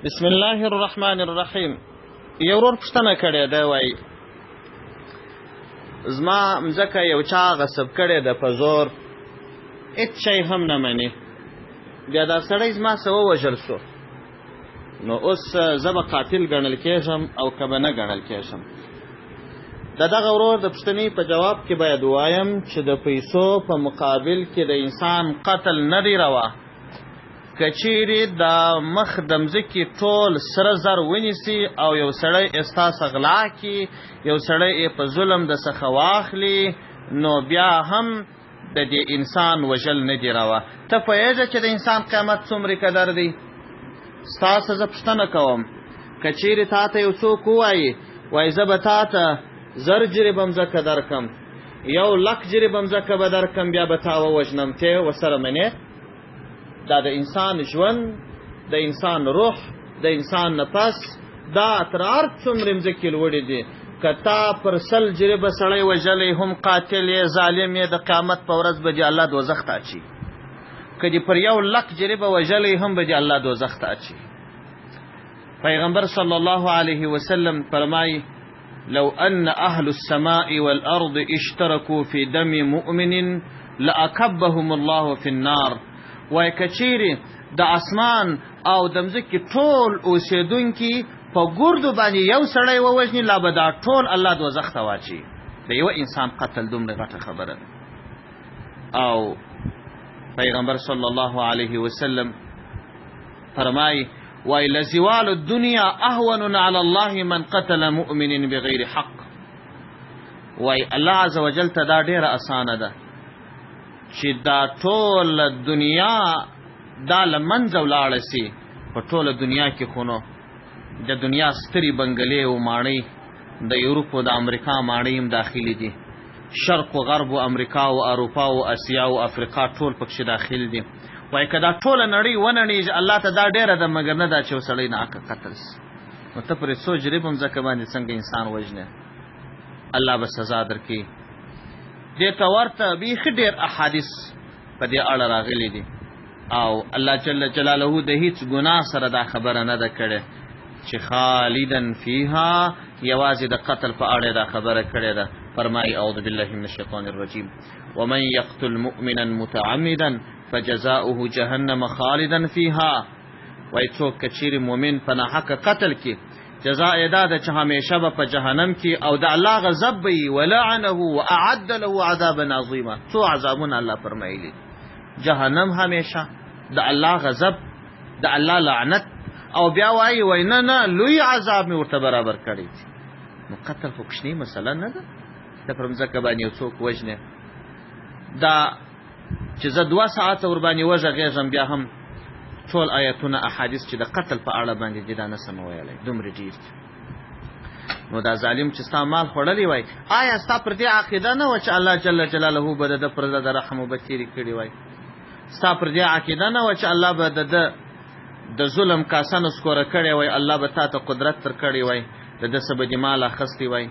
بسم الله الرحمن الرحیم. یو ورور پوښتنه کړې ده، وایي زما مځکه یو چا غصب کړې ده په زور، هېڅ شی هم نه مني، بیا دا سړی زما څه ووژل سو، نو اوس زه به قاتل ګڼل کېږم او که به نه ګڼل کېږم؟ د دغه ورور د پوښتنې په جواب کې باید ووایم چې د پیسو په مقابل کې د انسان قتل نه دی روا. که چیرې د مخ د مځکې ټول سره زر ونیسي او یو سړی ستاسو غلا کړي، یو سړی یې په ظلم د څخه واخلي، نو بیا هم د دې انسان وژل نه دی روا. ته پوهېږې چې د انسان قیمت څومره قدر دی؟ ستاسو زه پوښتنه کوم، که چیرې تا ته یو څوک ووایي وایي زه به تا ته 1000 جریبه مځکه درکم، 1,00,000 جریبه مځکه به درکم، بیا به تا ووژنم، ته ورسره منې؟ دا د انسان ژوند، د انسان روح، د انسان نفس، دا تر هر څومره مځکې لوړې دي. که تا پر 100 جریبه سړی وژلی هم قاتل یې، ظالم یې، د قیامت په ورځ به دې الله دوزخ ته اچي. که دې پر 1,00,000 جریبه وژلی هم به دې الله دوزخ ته اچي. پیغمبر صلی الله علیه وسلم فرمایي: لو ان اهل السماء والارض اشتركوا في دم مؤمن لاكبهم الله في النار. وای کچیرې د اسمان او د مځکې ټول اوسېدونکي په ګردو باندې یو سړی ووژني، لا به دا ټول الله دوزخ ته واچي. د یوه انسان قتل دومره غټه خبره ده. او پیغمبر صلی الله علیه وسلم فرمایي: وای لزوال الدنیا اهون علی الله من قتل مؤمن بغیر حق. وای الله عز وجل ته دا ډیره اسانه ده چې دا ټول دنیا دا له منځه ولاړه سي. په ټوله دنیا کې خو نو د دنیا سترې بنګلې او ماڼۍ د یورپ او د امریکا ماڼۍ هم داخلي دي، شرق و غرب و امریکا و اروپا و اسیا و افریقا ټول پکښې داخل دي. وایي که دا ټوله نړۍ ونړېږي، الله ته دا ډېره ده، مګر نه دا چې یو سړی ناحقه قتل سي. نو ته پرې څو جریبه مځکه باندې څنګه انسان وژنې؟ الله به سزا درکوي. دې ته ورته بیخي ډېر احادیث په دې اړه راغلي دي، او الله جل جلاله د هیڅ ګناه سره دا خبره نه ده کړې چې خالدن فیها، یوازې د قتل په اړه دا خبره کړې ده. فرمایي: اعوذ بالله من الشیطان الرجیم: ومن یقتل مؤمنا متعمدا فجزاؤه جهنم خالدا فیها. وای څوک که چیرې مؤمن په ناحقه قتل کړي، جزا یې دا ده چې همیشه به په جهنم کې او د الله غضب به وي، ولعنه واعد له عذابا عظیما. څو عذابونه الله فرمایلي. جهنم همیشه، د الله غضب، د الله لعنت، او بیا وایي وای نه نه لوی عذاب مې ورته برابر کړی. نو قتل خو کوچنۍ مسله نه ده، ته پر مځکه باندې یو څوک وژنې. دا چې زه 2 ساعته ورباندې وږغېږم، بیا هم ټول آیتونه احادیث چې د قتل په اړه باندې دي دا نه سم ویلی، دومره ډېر دي. نو دا ظالم چې ستا مال خوړلی وای، آیا ستا پر دې عقیده نه وه چې الله جل جلاله به د ده پر ده د رحم اوبه تېرې کړي وای؟ ستا پر دې عقیده نه وه چې الله به د ده د ظلم کاسه نسکوره کړې وای، الله به تا ته قدرت تر کړی وای، د ده څه به دې مال اخیستی وای؟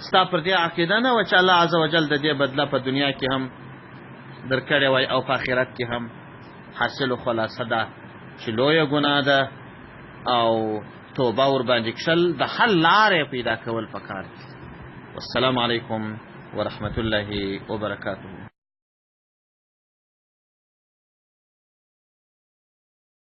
ستا پر دې عقیده نه وه چې الله عز وجل د دې بدله په دنیا کې هم در کړی وای او په آخرت کې هم؟ حاصل و خلاصه ده چې لویه ګناه ده او توبه ورباندې کښل د حل لارې پیدا کول پکار دي. والسلام علیکم ورحمة الله وبرکاته.